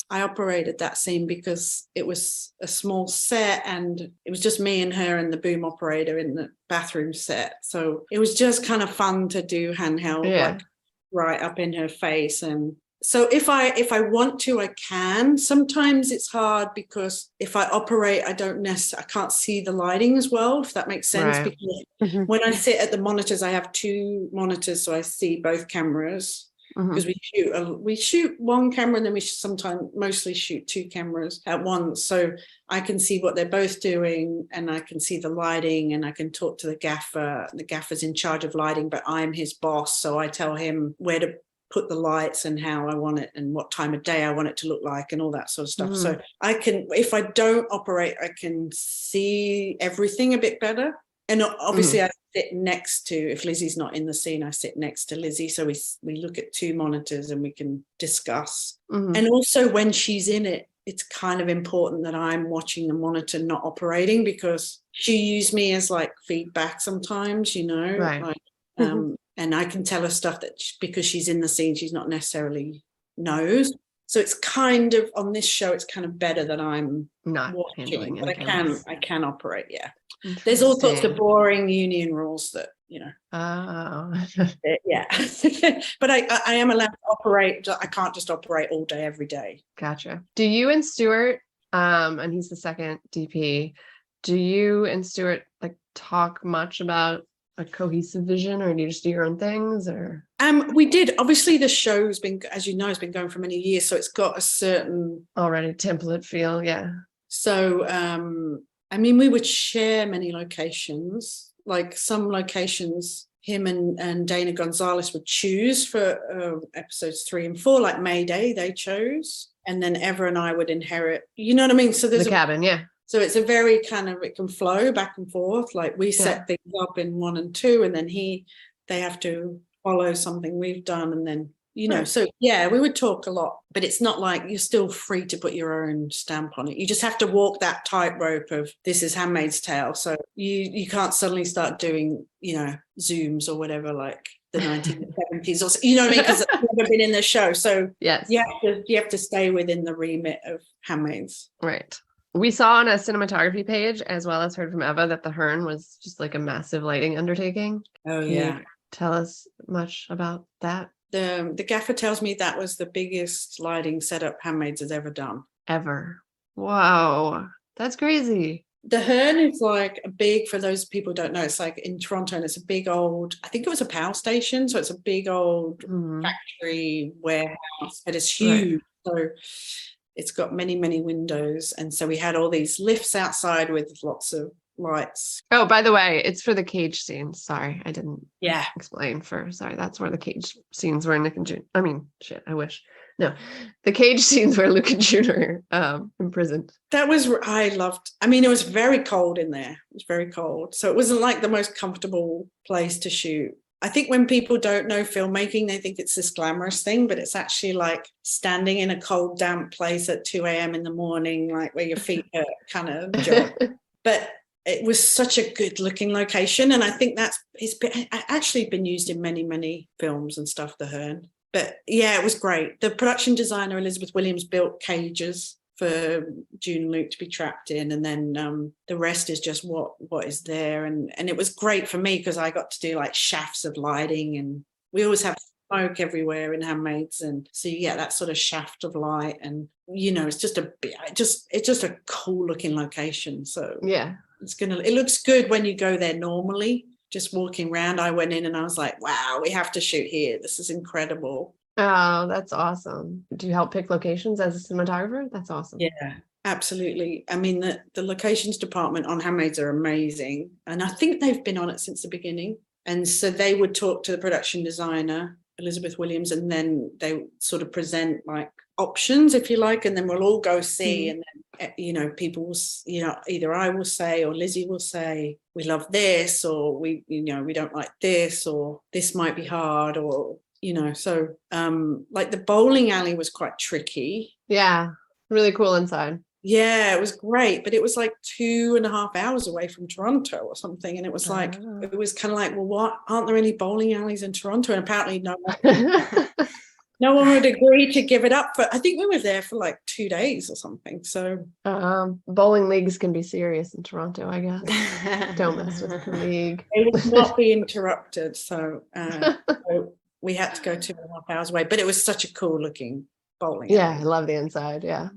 I operated that scene because it was a small set and it was just me and her and the boom operator in the bathroom set. So it was just kind of fun to do handheld, like right up in her face. And so if I want to, I can. Sometimes it's hard because if I operate, I can't see the lighting as well, if that makes sense. Right. Because when I sit at the monitors, I have 2 monitors, so I see both cameras. Because we shoot one camera and then we sometimes mostly shoot 2 cameras at once, so I can see what they're both doing and I can see the lighting and I can talk to the gaffer. The gaffer's in charge of lighting, but I'm his boss, so I tell him where to put the lights and how I want it and what time of day I want it to look like and all that sort of stuff. So I can, if I don't operate, I can see everything a bit better. And obviously I sit next to, if Lizzie's not in the scene, I sit next to Lizzie. So we look at 2 monitors and we can discuss. And also when she's in it, it's kind of important that I'm watching the monitor, not operating, because she used me as like feedback sometimes, you know, right. Like, and I can tell her stuff that because she's in the scene, she's not necessarily knows. So it's kind of, on this show, it's kind of better that I'm not watching, but I can operate, yeah. There's all sorts of boring union rules that, you know. Oh. Yeah. But I am allowed to operate. I can't just operate all day, every day. Gotcha. Do you and Stuart, and he's the second DP, do you and Stuart like talk much about a cohesive vision, or do you just do your own things? Or we did. Obviously the show's been, as you know, it's been going for many years, so it's got a certain already template feel. Yeah. So I mean, we would share many locations, like some locations him and Dana Gonzalez would choose for episodes 3 and 4, like Mayday they chose, and then Eva and I would inherit, you know what I mean? So there's the cabin, yeah. So it's a very kind of, it can flow back and forth. Like we set things up in 1 and 2, and then they have to follow something we've done, and then, you know, so yeah, we would talk a lot, but it's not like you're still free to put your own stamp on it. You just have to walk that tightrope of this is Handmaid's Tale. So you can't suddenly start doing, you know, Zooms or whatever, like the 1970s or, you know what I mean? Because I've never been in the show. So yes, you have to stay within the remit of Handmaids. Right. We saw on a cinematography page, as well as heard from Eva, that the Hearn was just like a massive lighting undertaking. Oh, Can you tell us much about that? The gaffer tells me that was the biggest lighting setup Handmaids has ever done. Ever. Wow. That's crazy. The Hearn is like a big, for those people who don't know, it's like in Toronto, and it's a big old, I think it was a power station. So it's a big old factory warehouse, but it's huge. Right. So it's got many, many windows. And so we had all these lifts outside with lots of lights. Oh, by the way, it's for the cage scenes. Sorry, I didn't explain sorry, that's where the cage scenes were Nick and June. I mean, shit, I wish. No, the cage scenes where Luke and June are imprisoned. That was, I loved, I mean, it was very cold in there. It was very cold. So it wasn't like the most comfortable place to shoot. I think when people don't know filmmaking, they think it's this glamorous thing, but it's actually like standing in a cold, damp place at 2 a.m. in the morning, like where your feet hurt kind of job. But it was such a good looking location. And I think it's actually been used in many, many films and stuff, the Hearn. But yeah, it was great. The production designer, Elizabeth Williams, built cages for June and Luke to be trapped in, and then the rest is just what is there. And it was great for me because I got to do like shafts of lighting, and we always have smoke everywhere in Handmaids, and so you get that sort of shaft of light, and you know, it's just a cool looking location. So yeah, it looks good when you go there normally. Just walking around, I went in and I was like, wow, we have to shoot here. This is incredible. Oh, that's awesome. Do you help pick locations as a cinematographer? That's awesome. Yeah, absolutely. I mean, the locations department on Handmaids are amazing. And I think they've been on it since the beginning. And so they would talk to the production designer, Elizabeth Williams, and then they sort of present like options, if you like, and then we'll all go see. And then, you know, people will, you know, either I will say or Lizzie will say, we love this, or we don't like this, or this might be hard, or, you know, so like the bowling alley was quite tricky. Yeah, really cool inside. Yeah, it was great, but it was like 2.5 hours away from Toronto or something. And it was like, it was kind of like, well, what? Aren't there any bowling alleys in Toronto? And apparently no one would agree to give it up. But I think we were there for like 2 days or something. So bowling leagues can be serious in Toronto, I guess. Don't mess with the league. It would not be interrupted. So we had to go 2.5 hours away. But it was such a cool looking bowling alley. Yeah, I love the inside. Yeah.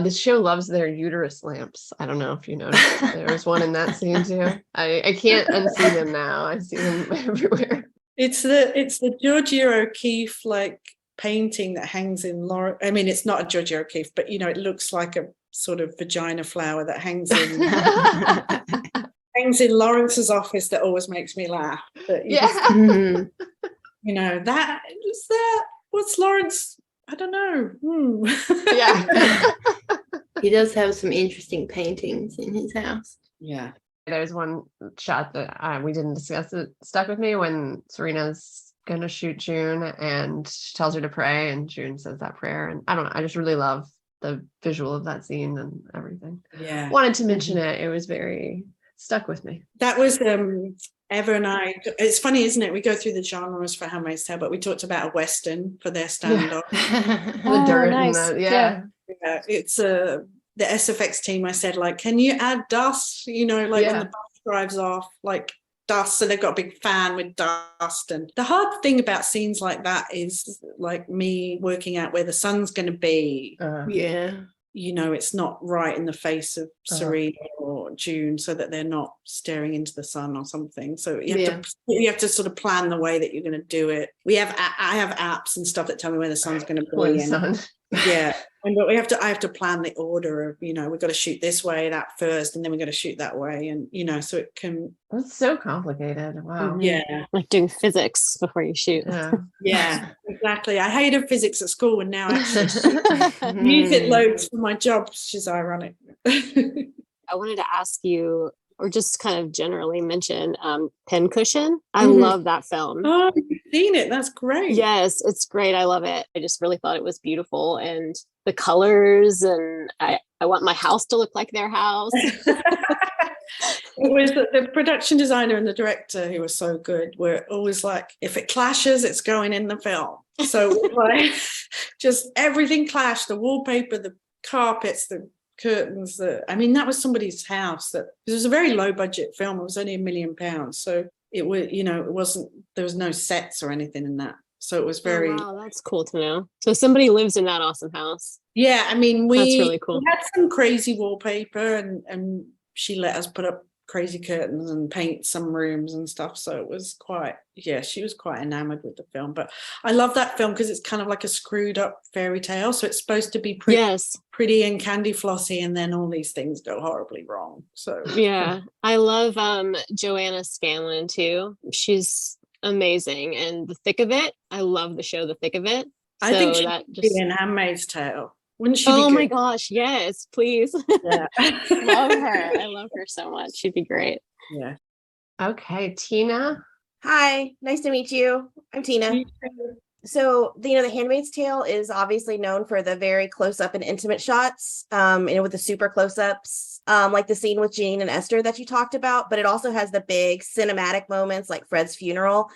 This show loves their uterus lamps. I don't know if you noticed. There was one in that scene too. I can't unsee them now. I see them everywhere. It's the Georgia O'Keeffe like painting that hangs in Lawrence. I mean, it's not a Georgia O'Keeffe, but it looks like a sort of vagina flower that hangs in hangs in Lawrence's office that always makes me laugh. But that is that. What's Lawrence? I don't know. Yeah. He does have some interesting paintings in his house. Yeah. There's one shot that we didn't discuss that stuck with me when Serena's going to shoot June and she tells her to pray and June says that prayer. And I don't know. I just really love the visual of that scene and everything. Yeah. Wanted to mention it. It was very stuck with me. That was Eva and I, it's funny, isn't it? We go through the genres for Handmaid's Tale, but we talked about a Western for their stand-up. The dirt nice. and Yeah, it's the SFX team. I said, like, can you add dust? When the bus drives off, like dust. So they've got a big fan with dust. And the hard thing about scenes like that is like me working out where the sun's going to be. It's not right in the face of Serena or June, so that they're not staring into the sun or something. So you have to sort of plan the way that you're going to do it. I have apps and stuff that tell me where the sun's going to be. But I have to plan the order of, we've got to shoot this way, that first, and then we've got to shoot that way. And, so it can. It's so complicated. Wow. Yeah. Like doing physics before you shoot. Yeah, exactly. I hated physics at school and now I actually use it loads for my job, which is ironic. I wanted to ask you, or just kind of generally mention Pincushion. I love that film. Oh, you've seen it. That's great. Yes, it's great. I love it. I just really thought it was beautiful. And the colors, and I want my house to look like their house. It was the production designer and the director who were so good. Were always like, if it clashes, it's going in the film. So like, just everything clashed. The wallpaper, the carpets, the curtains. That was somebody's house. It was a very low budget film. It was only £1 million. So it was, it wasn't. There was no sets or anything in that. So it was very. Oh, wow, that's cool to know. So somebody lives in that awesome house. Yeah, that's really cool. We had some crazy wallpaper, and she let us put up crazy curtains and paint some rooms and stuff. So it was she was quite enamored with the film. But I love that film because it's kind of like a screwed up fairy tale. So it's supposed to be pretty and candy flossy, and then all these things go horribly wrong. So yeah, I love Joanna Scanlon too. She's amazing, and The Thick of It. I love the show The Thick of It. I think she should be in Handmaid's Tale. Wouldn't she? Oh my gosh, yes, please. Yeah. Love her. I love her so much. She'd be great. Yeah. Okay, Tina. Hi, nice to meet you. I'm Tina. So, The Handmaid's Tale is obviously known for the very close-up and intimate shots, with the super close-ups, like the scene with Jean and Esther that you talked about, but it also has the big cinematic moments like Fred's funeral.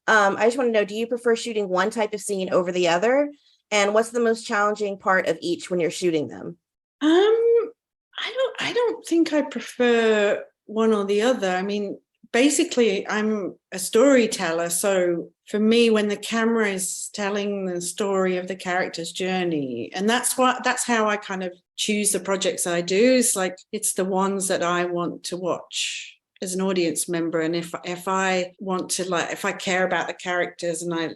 I just want to know, do you prefer shooting one type of scene over the other? And what's the most challenging part of each when you're shooting them? I don't think I prefer one or the other. Basically, I'm a storyteller. So for me, when the camera is telling the story of the character's journey, and that's how I kind of choose the projects I do. It's like, it's the ones that I want to watch as an audience member. And if I want to, like, if I care about the characters and I,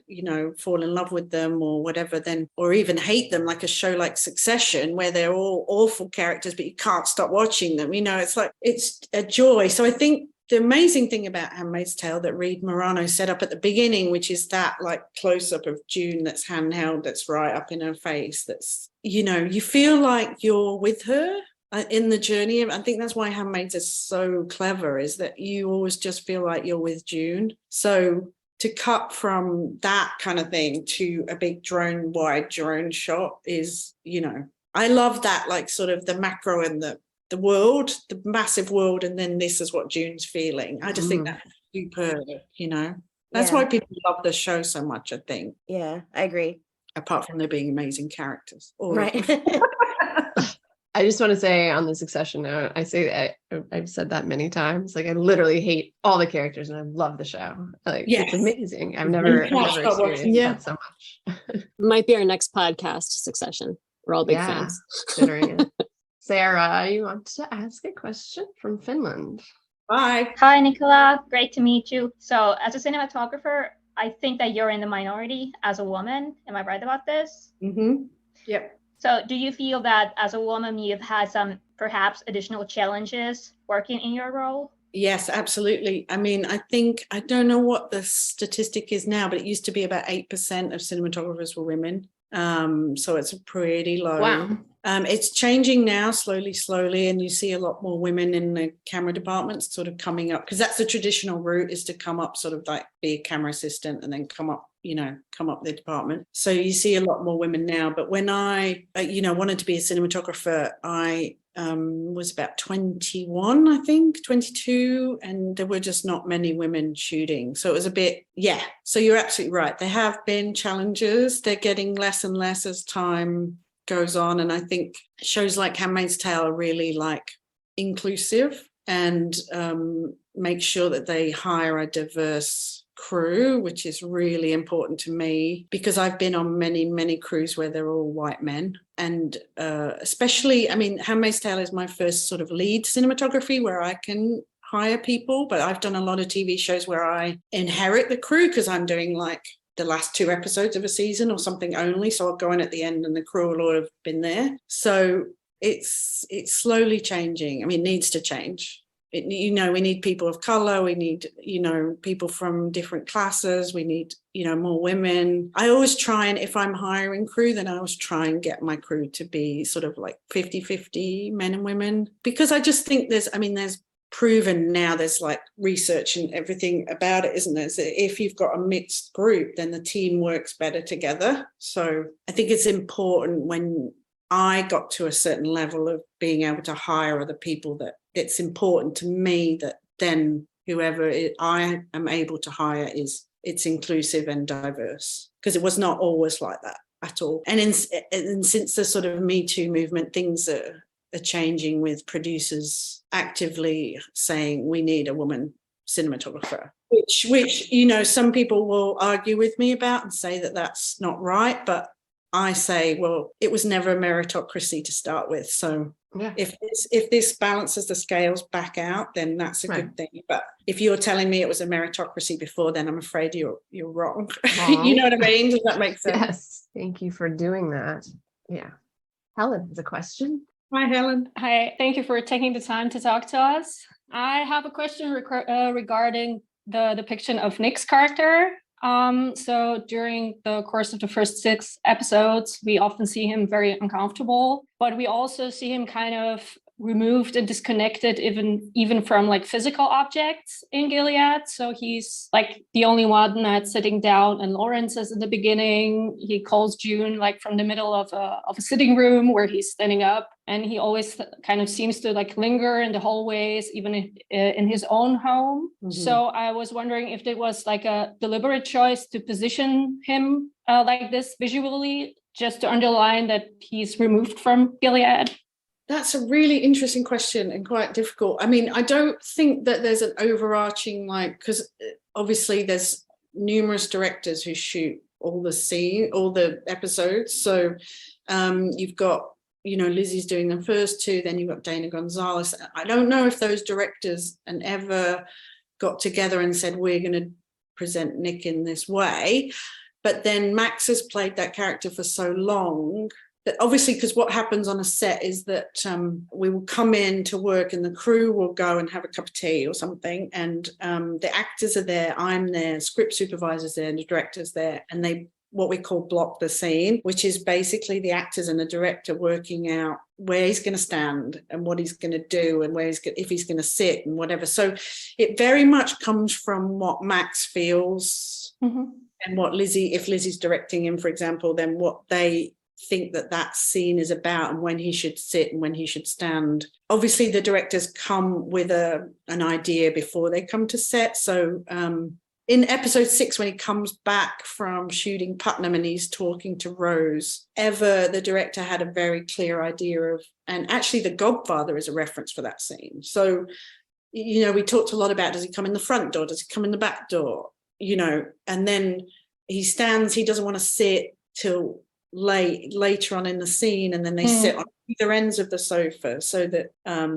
fall in love with them or whatever, then, or even hate them, like a show like Succession, where they're all awful characters, but you can't stop watching them. It's like, it's a joy. So I think the amazing thing about Handmaid's Tale that Reed Morano set up at the beginning, which is that like close up of June that's handheld, that's right up in her face, that's, you feel like you're with her in the journey. I think that's why Handmaids is so clever, is that you always just feel like you're with June. So to cut from that kind of thing to a big wide drone shot is, I love that, like sort of the macro and the world, the massive world, and then this is what June's feeling. I just think that's superb, you know. That's why people love the show so much, I think. Yeah, I agree. Apart from there being amazing characters. Right. I just want to say on the Succession note, I've said that many times. Like I literally hate all the characters and I love the show. Like it's amazing. I've never experienced that so much. Might be our next podcast, Succession. We're all big fans. Considering it. Sarah, you want to ask a question from Finland? Hi. Hi, Nicola. Great to meet you. So as a cinematographer, I think that you're in the minority as a woman. Am I right about this? Mm-hmm. Yep. So do you feel that as a woman, you've had some perhaps additional challenges working in your role? Yes, absolutely. I mean, I don't know what the statistic is now, but it used to be about 8% of cinematographers were women. So it's pretty low. Wow. It's changing now slowly, and you see a lot more women in the camera departments sort of coming up, because that's the traditional route, is to come up sort of like be a camera assistant and then come up the department. So you see a lot more women now. But when I wanted to be a cinematographer, I was about 21, I think 22, and there were just not many women shooting. So it was a bit, so you're absolutely right. There have been challenges. They're getting less and less as time goes on, and I think shows like Handmaid's Tale are really like inclusive and make sure that they hire a diverse crew, which is really important to me, because I've been on many crews where they're all white men. And especially, I mean, Handmaid's Tale is my first sort of lead cinematography where I can hire people, but I've done a lot of TV shows where I inherit the crew because I'm doing like the last 2 episodes of a season or something only. So I'll go in at the end and the crew will all have been there. So it's slowly changing. I mean, it needs to change. We need people of color. We need, people from different classes. We need, more women. I always try, and if I'm hiring crew, then I always try and get my crew to be sort of like 50-50 men and women, because I just think there's proven now, there's like research and everything about it, isn't there? So if you've got a mixed group, then the team works better together. So I think it's important, when I got to a certain level of being able to hire other people, that it's important to me that then whoever I am able to hire it's inclusive and diverse, because it was not always like that at all. And since the sort of Me Too movement, things are changing, with producers actively saying we need a woman cinematographer, which some people will argue with me about and say that that's not right, but I say, well, it was never a meritocracy to start with. So if this balances the scales back out, then that's a good thing. But if you're telling me it was a meritocracy before, then I'm afraid you're wrong. You know what I mean? Does that make sense? Yes. Thank you for doing that. Yeah. Helen has a question. Hi, Helen. Hi. Thank you for taking the time to talk to us. I have a question regarding the depiction of Nick's character. So during the course of the first 6 episodes, we often see him very uncomfortable, but we also see him kind of removed and disconnected even from like physical objects in Gilead. So he's like the only one that's sitting down, and Lawrence is in the beginning. He calls June like from the middle of a sitting room where he's standing up, and he always kind of seems to like linger in the hallways, even in his own home. Mm-hmm. So I was wondering if it was like a deliberate choice to position him like this visually, just to underline that he's removed from Gilead. That's a really interesting question and quite difficult. I mean, I don't think that there's an overarching, because obviously there's numerous directors who shoot all the episodes. So you've got, Lizzie's doing the first 2, then you've got Dana Gonzalez. I don't know if those directors ever got together and said, we're going to present Nick in this way. But then Max has played that character for so long that obviously, because what happens on a set is that we will come in to work and the crew will go and have a cup of tea or something, and the actors are there, I'm there, script supervisor's there, and the director's there, and they what we call block the scene, which is basically the actors and the director working out where he's going to stand and what he's going to do and if he's going to sit and whatever. So it very much comes from what Max feels, mm-hmm. and what Lizzie, if Lizzie's directing him, for example, then what they think that scene is about, and when he should sit and when he should stand. Obviously, the directors come with an idea before they come to set. So in episode 6, when he comes back from shooting Putnam and he's talking to Rose, the director had a very clear idea of, and actually The Godfather is a reference for that scene. So, you know, we talked a lot about, does he come in the front door? Does he come in the back door? You know, and then he stands, he doesn't want to sit till later on in the scene, and then they sit on either ends of the sofa so that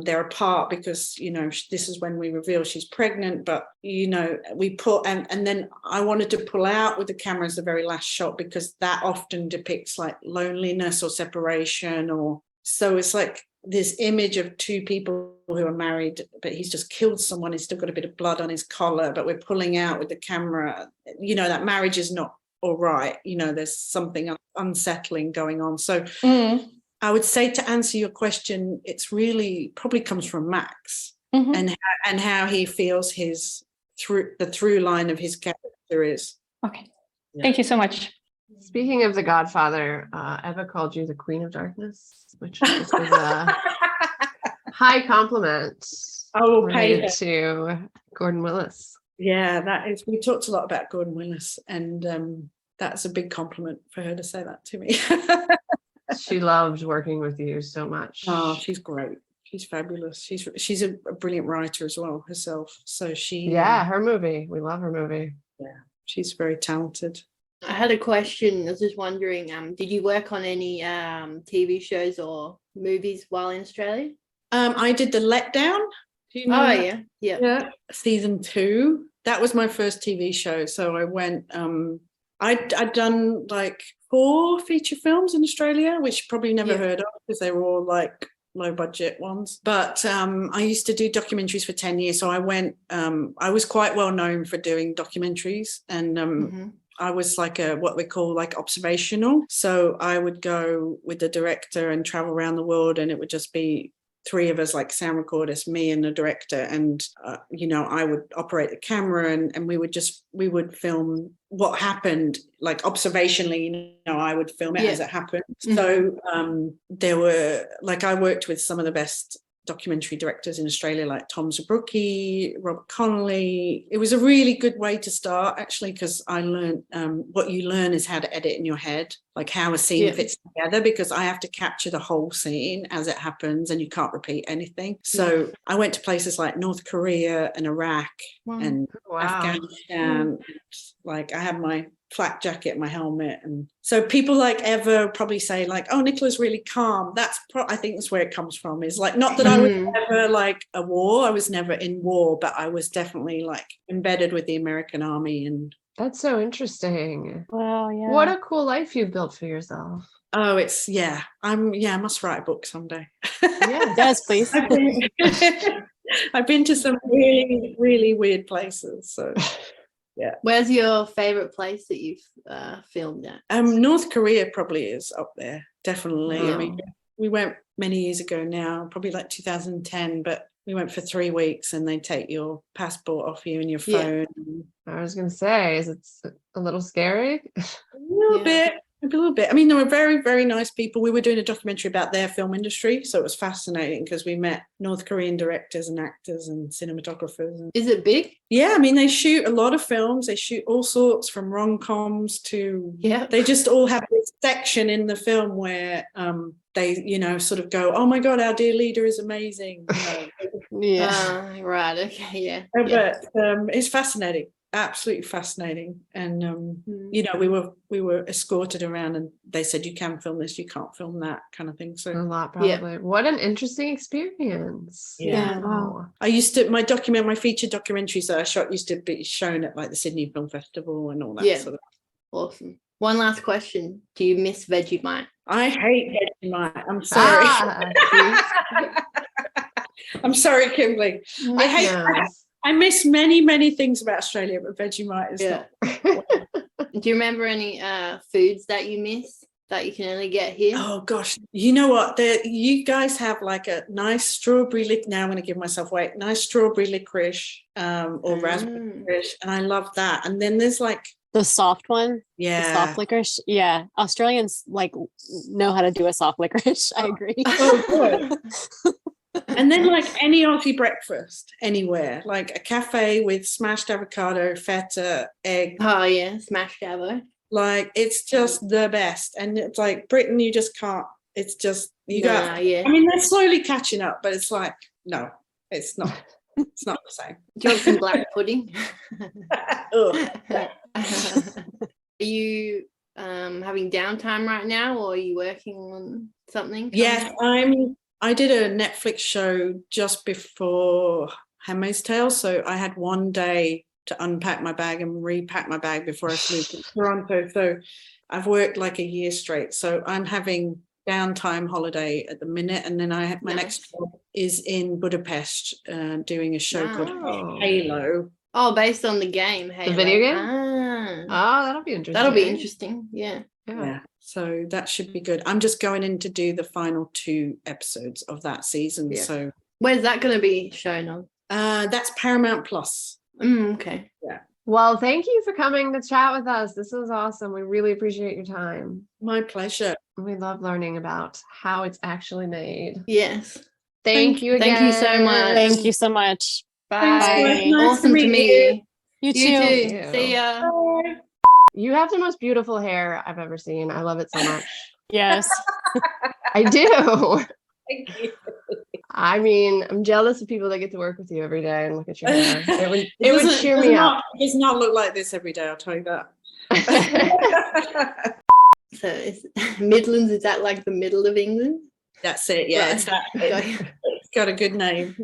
they're apart, because, you know, this is when we reveal she's pregnant. But, you know, we put and then I wanted to pull out with the camera as the very last shot, because that often depicts like loneliness or separation, or so it's like this image of two people who are married, but he's just killed someone, he's still got a bit of blood on his collar, but we're pulling out with the camera, you know, that marriage is not all right, you know, there's something unsettling going on. So I would say, to answer your question, it's really probably comes from Max and how he feels the through line of his character is. Okay. Yeah. Thank you so much. Speaking of The Godfather, Eva called you the Queen of Darkness, which was a high compliment. Oh, paid to Gordon Willis. Yeah, that is. We talked a lot about Gordon Willis, and that's a big compliment for her to say that to me. She loved working with you so much. Oh, she's great. She's fabulous. She's a brilliant writer as well herself. So her movie. We love her movie. Yeah, she's very talented. I had a question. I was just wondering, did you work on any TV shows or movies while in Australia? I did The Letdown. Do you know that? Yeah. Season 2. That was my first TV show. So I went. I'd done like 4 feature films in Australia, which you probably never heard of, because they were all like low budget ones. But I used to do documentaries for 10 years. So I went. I was quite well known for doing documentaries, and I was like what we call like observational. So I would go with the director and travel around the world, and it would just be 3 of us, like sound recorders, me and the director, and you know, I would operate the camera, and we would film what happened, like observationally. You know, I would film it as it happened. So there were, like, I worked with some of the best documentary directors in Australia, like Tom Zabrucki, Robert Connolly. It was a really good way to start, actually, because I learned what you learn is how to edit in your head, like how a scene fits together, because I have to capture the whole scene as it happens, and you can't repeat anything. So I went to places like North Korea and Iraq and Afghanistan. Like, I had my flak jacket, my helmet, and so people like Eva probably say like, oh, Nicola's really calm. I think that's where it comes from, is like, not that I was ever like a war, I was never in war, but I was definitely like embedded with the American army. And that's so interesting. Wow, yeah. What a cool life you've built for yourself. Oh, it's I must write a book someday. Yeah, yes, please. I've been to some really, really weird places, so yeah. Where's your favorite place that you've filmed at? North Korea probably is up there, definitely. Wow. I mean, we went many years ago now, probably like 2010, but we went for 3 weeks, and they take your passport off you and your phone. I was going to say, is it a little scary? A little bit. I mean, they were very, very nice people. We were doing a documentary about their film industry, so it was fascinating because we met North Korean directors and actors and cinematographers. Is it big? Yeah, I mean, they shoot a lot of films. They shoot all sorts, from rom-coms to... Yeah. They just all have this section in the film where they, you know, sort of go, oh my God, our dear leader is amazing. You know. Right, okay, yeah. But it's fascinating. Absolutely fascinating. And you know, we were escorted around, and they said, you can film this, you can't film that, kind of thing. So a lot, probably. What an interesting experience. Wow. I used to, my feature documentaries that I shot used to be shown at like the Sydney Film Festival and all that sort of. Awesome. One last question. Do you miss Vegemite? I hate Vegemite. I'm sorry. I'm sorry, Kimberly. I miss many, many things about Australia, but Vegemite is not. Do you remember any foods that you miss that you can only get here? Oh, gosh. You know what? You guys have like a nice strawberry now I'm going to give myself away. Nice strawberry licorice or raspberry licorice, and I love that. And then there's like The soft one? The Yeah. soft licorice? Yeah. Australians like know how to do a soft licorice. I agree. Oh, good. And then like any Aussie breakfast anywhere, like a cafe with smashed avocado, feta, egg. Oh yeah, smashed avo. Like it's just the best. And it's like Britain, you just can't. It's just Yeah. I mean, they're slowly catching up, but it's like, no, it's not. It's not the same. Do you want some black pudding? Ugh. Are you having downtime right now, or are you working on something? Yes, I did a Netflix show just before Handmaid's Tale, so I had one day to unpack my bag and repack my bag before I flew to Toronto. So I've worked like a year straight. So I'm having downtime holiday at the minute, and then I have my next job is in Budapest, doing a show called Halo. Oh, based on the game, Halo. The video game? Ah. That'll be interesting. That'll be interesting. Yeah. So that should be good. I'm just going in to do the final 2 episodes of that season. Yeah. So where's that going to be shown on? That's Paramount Plus. Okay. Yeah. Well, thank you for coming to chat with us. This was awesome. We really appreciate your time. My pleasure. We love learning about how it's actually made. Yes. Thank you again. Thank you so much. Thank you so much. Bye. Nice awesome to meet you. You too. You. See ya. Bye. You have the most beautiful hair I've ever seen. I love it so much. Yes. I do. Thank you. I mean, I'm jealous of people that get to work with you every day and look at your hair. It would cheer me up. It does not look like this every day, I'll tell you that. So it's Midlands, is that like the middle of England? That's it, yeah. Right. It's got a good name.